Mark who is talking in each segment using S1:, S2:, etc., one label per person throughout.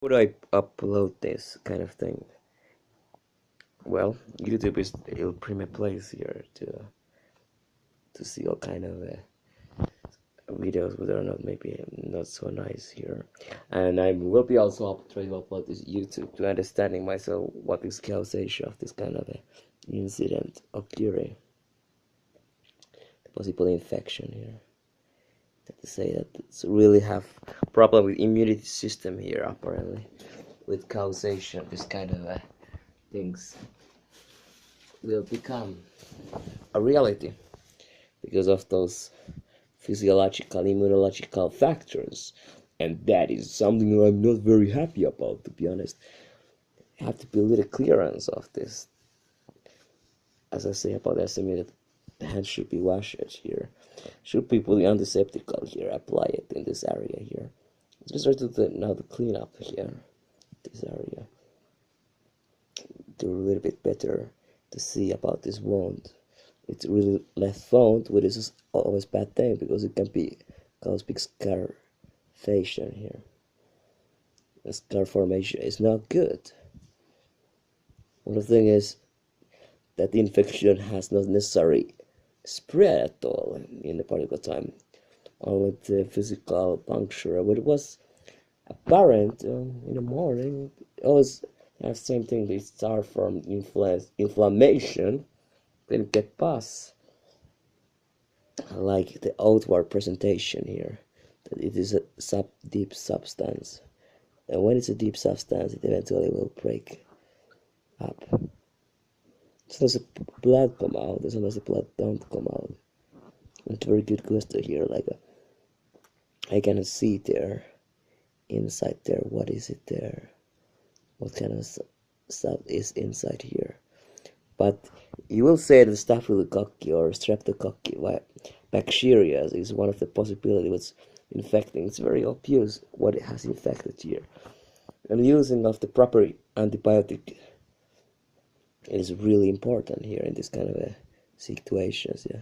S1: Would I upload this kind of thing? Well, YouTube is a prime place here to see all kind of videos, whether or not maybe not so nice here. And I will be also trying to upload this YouTube to understanding myself what is causation of this kind of a incident occurring, the possible infection here. To say that it's really have problem with immunity system here apparently with causation this kind of things will become a reality because of those physiological immunological factors, and that is something I'm not very happy about, to be honest. I have to be a little clearance of this, as I say about SME, that the hands should be washed here, should be put antiseptical here, apply it in this area here. Let's start to now the clean up here, this area, do a little bit better to see about this wound. It's really left found, which is always bad thing because it can be cause big scar formation here. The scar formation is not good. One of the things is that the infection has not necessarily spread at all in the particular time, only the physical puncture. But it was apparent in the morning. It always have the same thing. They start from inflammation, then get past, like the outward presentation here, that it is a deep substance, and when it's a deep substance, it eventually will break up. Sometimes the blood come out, and sometimes the blood don't come out. It's a very good question here. I can see there, inside there, what is it there? What kind of stuff is inside here? But you will say that staphylococcus or streptococcus bacteria is one of the possibilities what's infecting. It's very obvious what it has infected here. And using of the proper antibiotic is really important here in this kind of situations. Yeah,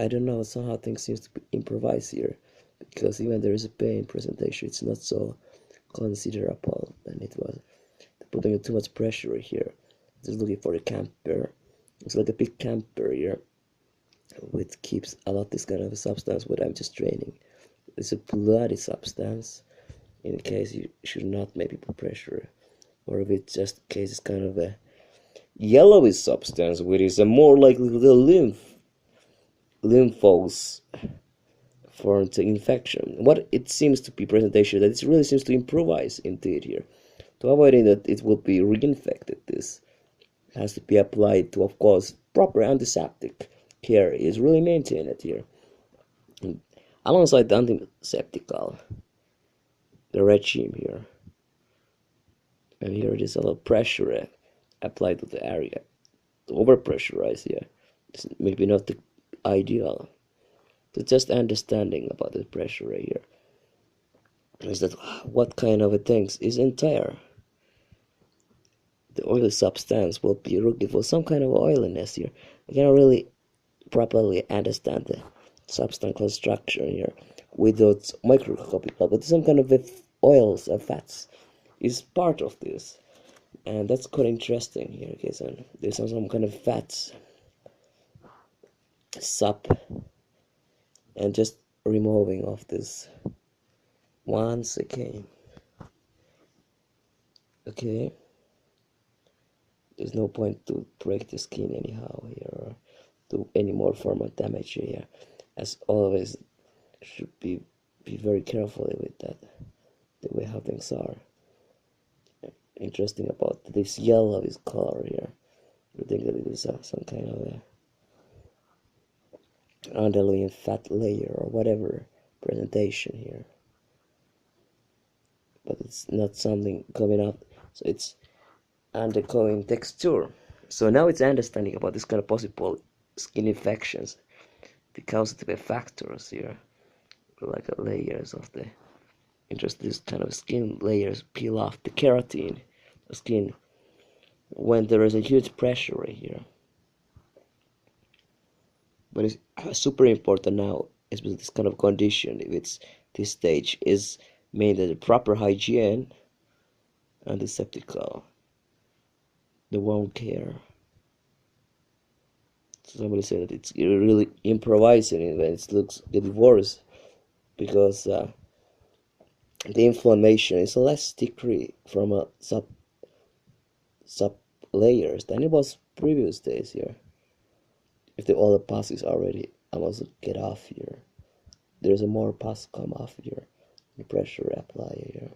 S1: I don't know, somehow things seems to be improvised here, because even there is a pain presentation, it's not so considerable than it was. Putting too much pressure here. Just looking for a camper. It's like a big camper here, which keeps a lot this kind of a substance. What I'm just training, it's a bloody substance. In case you should not maybe put pressure, or if it's just case it's kind of a yellowy substance, which is a more likely the lymphos for the infection. What it seems to be presentation that it really seems to improvise indeed here, to avoiding that it will be reinfected. This has to be applied to, of course, proper antiseptic care is really maintained here. And alongside the antiseptical, the regime here, and here it is a little pressure applied to the area. To overpressurize here, it's maybe not the ideal. So just understanding about the pressure here is that what kind of a things is entire. The oily substance will be looking for some kind of oiliness here. I cannot really properly understand the substance structure here without microscopical, but some kind of oils or fats is part of this, and that's quite interesting here. Okay, so there's some kind of fats, sup, and just removing of this once again. Okay. There's no point to break the skin anyhow here or do any more form of damage here. As always, should be very carefully with that, the way how things are. Interesting about this yellowish color here. You think that it is some kind of a underlying fat layer or whatever presentation here, but it's not something coming up, so it's undergoing texture. So now it's understanding about this kind of possible skin infections, the causative factors here, like layers of the this kind of skin layers peel off the keratin, the skin, when there is a huge pressure here. But it's super important now, especially this kind of condition, if it's this stage, is mainly the proper hygiene antiseptical. They won't care. So somebody said that it's really improvising it when it looks getting worse because the inflammation is less degree from a sub layers than it was previous days here. If the all the pus is already almost get off here, there's a more pus come off here. The pressure apply here,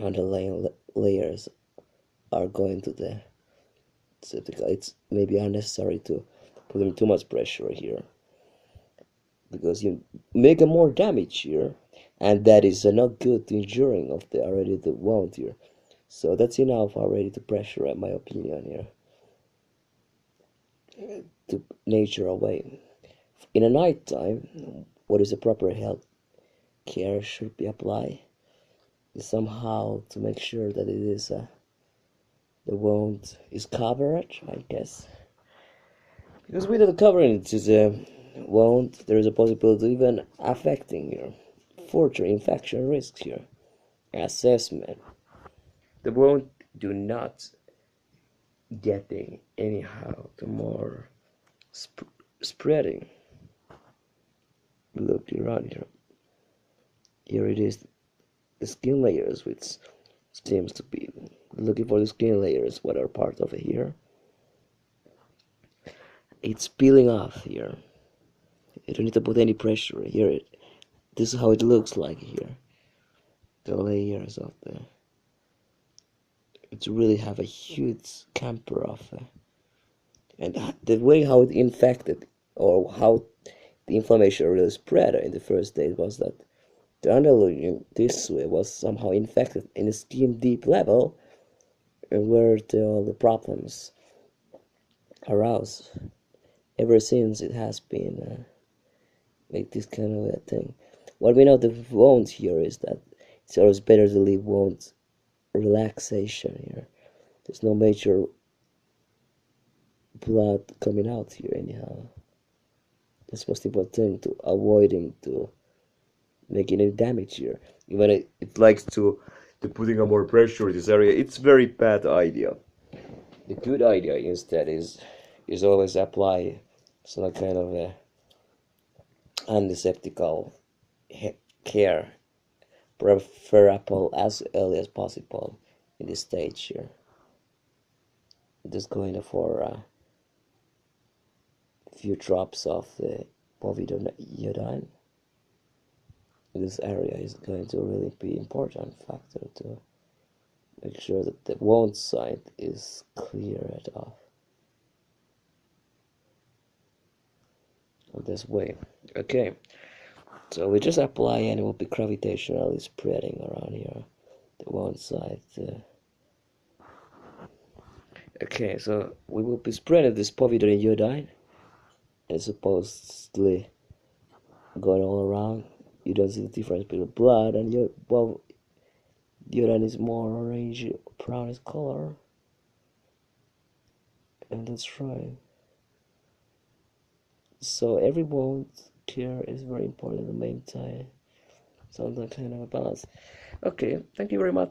S1: underlying layers are going to the septic. It's maybe unnecessary to put in too much pressure here because you make a more damage here, and that is not good to injuring of the already the wound here. So that's enough already to pressure, in my opinion here, to nature away. In a night time, what is the proper health care should be applied is somehow to make sure that it is the wound is covered, I guess. Because without covering it is a wound, there is a possibility of even affecting your further infection risks here. Assessment. The wound do not getting anyhow to more spreading. Look around here. Here it is, the skin layers, which seems to be looking for the skin layers, what are part of it here. It's peeling off here. You don't need to put any pressure here. This is how it looks like here. The layers of the. It really have a huge camper of and the way how it infected or how the inflammation really spread in the first days was that the underlying tissue was somehow infected in a skin deep level, and where all the problems arouse. Ever since it has been like this kind of a thing. What we know the wound here is that it's always better to leave wounds relaxation here. There's no major blood coming out here anyhow. That's most important thing, to avoiding to making any damage here. Even it likes to putting a more pressure in this area. It's very bad idea. The good idea instead is always apply some kind of a antiseptical care, preferable as early as possible in this stage here. Just going for a few drops of the povidone. This area is going to really be important factor to make sure that the wound site is cleared off this way. Okay, so we just apply and it will be gravitationally spreading around here, the wound site. Okay, so we will be spreading this povidone iodine, and supposedly going all around. You don't see the difference between blood and iodine is more orange brownish color, and that's right. So every wound care is very important in the meantime. So that kind of a balance. Okay, thank you very much.